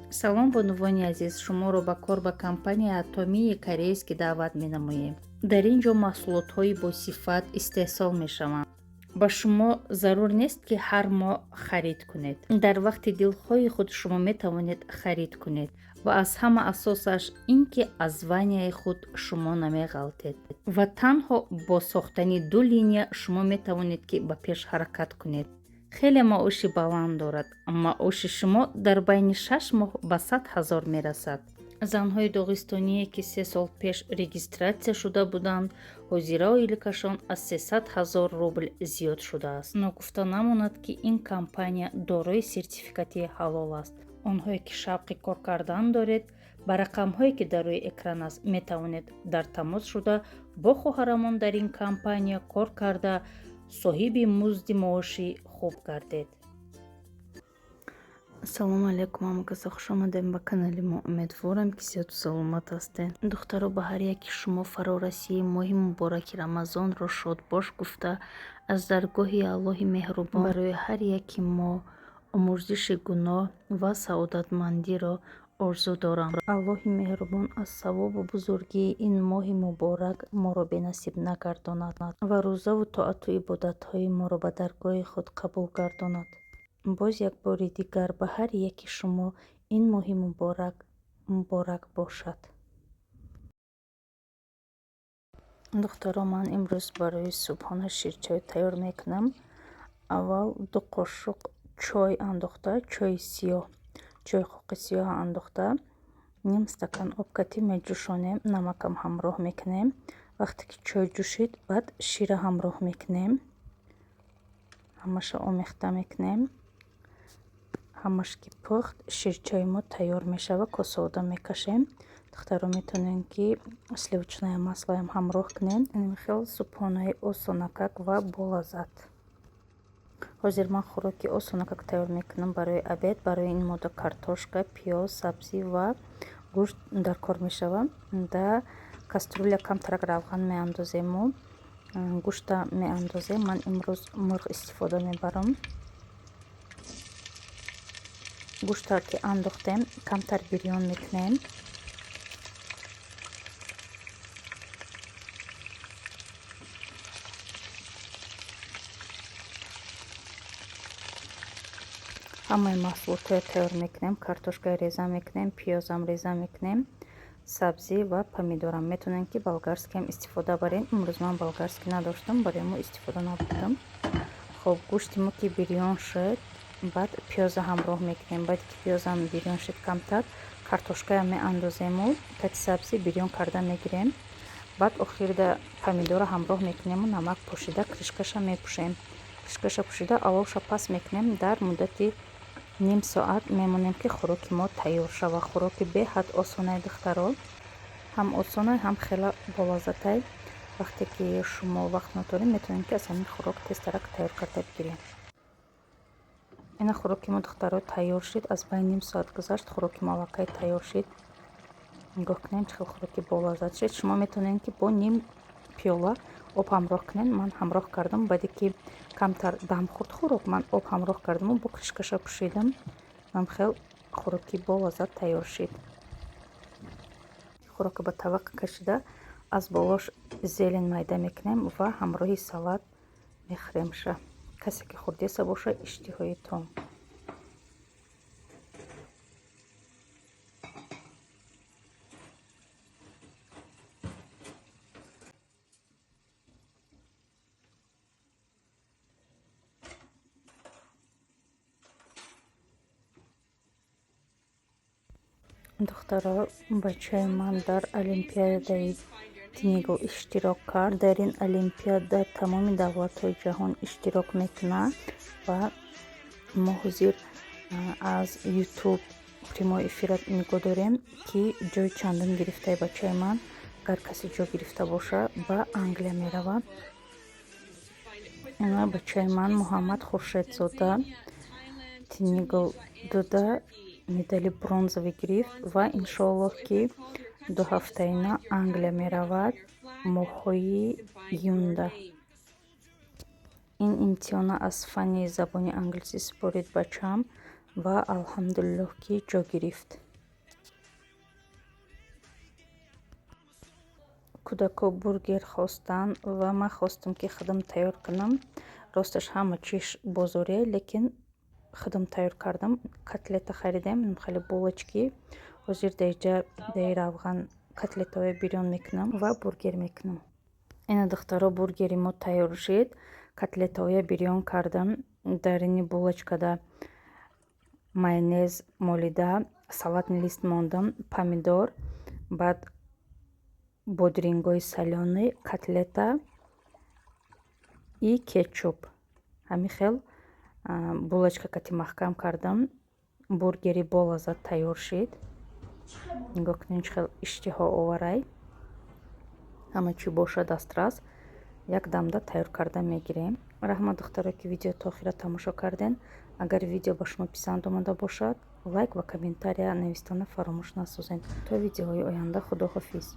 салом бонувони азиз, шуморо ба кор ба компанияи атомии корейскӣ даъват менамоем. дар ин ҷо маҳсулотҳои босифат истеҳсол мешаванд. ба шумо зарур нест ки ҳар моҳ харид кунед. дар вақти дилхоҳи худ шумо метавонед харид кунед ва аз ҳама асосаш ин ки аз ваняи худ шумо намеғалтед ва танҳо бо сохтани 2 линия шумо метавонед ки ба пеш ҳаракат кунед. хеле маоши баланд дорад. маоши шумо дар байни 6 моҳ ба 100 000 мерасад. занҳои доғистоние ки 3 сол пеш регистратсия шуда буданд, ҳозира оиликашон аз 300 000 рубл зиёд шудааст. ногуфта намонад ки ин компания дорои сертификати ҳалол аст. онҳое ки шавқи кор кардан доред, ба рақамҳое ки дар рӯи экран аст метавонед дар тамос шуда бо хоҳарамон дар ин компания кор карда соҳиби музди маоши хуб гардед. ассалому алайкум ҳамакасо, хуш омадем ба канали мо. умедворам ки сеҳату саломат ҳастед. духтаро ба ҳар яки шумо фарорасии моҳи мубораки рамазонро шодбош гуфта аз даргоҳи Аллоҳи меҳрубон барои ҳар яки мо омӯзиши гуноҳ ва саодатмандиро орзу дорам. Аллоҳи меҳрубон аз савобу бузургии ин моҳи муборак моро бенасиб нагардонад ва рӯзаву тоату ибодатҳои моро ба даргоҳи худ қабул гардонад. боз як бори дигар ба ҳар яки шумо ин моҳи муборак бошад. духтаро, ман имрӯз барои субҳона ширчой тайёр мекунам. аввал 2 қошуқ чой андохта, чойи сиёҳ, чойи хоқи сиёҳ андохта, ним стакан об катӣ меҷӯшонем, намакам ҳамроҳ мекунем. вақте ки чой ҷӯшид, баъд шира ҳамроҳ мекунем, ҳамаша омехта мекунем. ҳамаш ки пухт, ширчои мо тайёр мешава, косаода мекашем. духтаро, метавонем ки сливочное маслоям ҳамроҳ кунем. ин хел субҳонаи осонакак ва болаззат. ҳозир ман хӯроки осонакак тайёр мекунам барои обед. барои ин модда картошка, пиёз, сабзӣ ва гӯшт дар кор мешава. дар каструля камтарак равған меандозему, гӯшта меандозем. ман имрӯз мурғ истифода мебарам. гӯшта ки андохтем, камтар бирён мекунем. ҳамаи маҳсулотҳоро тайёр мекунем. картошка реза мекунем, пиёзам реза мекунем, сабзӣ ва помидорам. метавонем ки болгарскиам истифода барем. имрӯз ман болгарский надоштам, барои мо истифода набурдам. хоб, гӯшти мо ки бирён шуд, баъд пиёза ҳамроҳ мекунем. баъде ки пиёзам бирён шуд камтар, картошкаям меандозему, кати сабзӣ бирён карда мегирем. баъд охирда помидора ҳамроҳ мекунему, намак пошида кришкаша мепӯшем. кришкаша пӯшида оловша пас мекунем. дар муддати ним соат мемонем ки хӯроки мо тайёр шава. хӯроки беҳад осонай духтаро, ҳам осонай, ҳам хела болаззатай. вақте ки шумо вақт надорем, метавонем ки аз ҳамин хӯрок тезтарак тайёр карда бигирем. ина хӯроки мо духтаро тайёр шид. аз байн ним соат гузашт, хӯроки мо аллакай тайёр шид. нигоҳ кунем чӣ хел хӯроки болаззат шид. шумо метавонем ки бо ним пиёла об ҳамроҳ кунем. ман ҳамроҳ кардам. баъде ки камтар дам хӯрд хӯрок, ман об ҳамроҳ кардаму бо кришкаша пӯшидам. ҳам хел хӯроки болаззат тайёр шид. хӯрока ба тавақ кашида аз болош зелен майда мекунем ва ҳамроҳи салат мехӯремша. касе ки хурдеса боша, иштиҳои том. духтаро, бачаи ман дар олимпиадаи тинигл иштирок кард. дар ин олимпиада тамоми давлатҳои ҷаҳон иштирок мекунад ва мо ҳозир аз ютуб прямой эфира нигоҳ дорем ки ҷои чандум гирифтаи бачаи ман. агар касе ҷо гирифта боша, ба Англия меравад. ина бачаи ман Муҳаммад Хуршедзода тинигл дуда медали бронзавӣ гирифт ва иншоаллоҳ ки 2 ҳафтаина Англия меравад моҳҳои июнда. ин имтиҳона аз фанни забони англисӣ супорид бачаам ва алҳамдулиллоҳ ки ҷо гирифт. кӯдако бургер хостанд ва ман хостам ки худам тайёр кунам. Росташ ҳама чиш бозорие, лекин худам тайёр кардам. Котлета харидем, хеле булочки. Ҳозир дар равған котлетаҳои бирён мекунам ва бургер мекунам. Ина духтаро бургери мо тайёр шид. Котлетаҳои бирён кардам. Дар ини булочкада майонез молида, салатный лист мондам, помидор, баъд бодирингои солёный, котлета и кетчуп. Ҳамин хел булочка кати маҳкам кардам. Бургери болаззат тайёр шид. нигоҳ кунед чӣ хел иштиҳооварай. ҳама чӣ боша дастрас як дамда тайёр карда мегирем. раҳмат духтаро ки видео то охира тамошо кардем. агар видео ба шумо писанд омада бошад, лайк ва комментария навистана фаромӯш насозед. То видеоҳои оянда, худоҳофиз.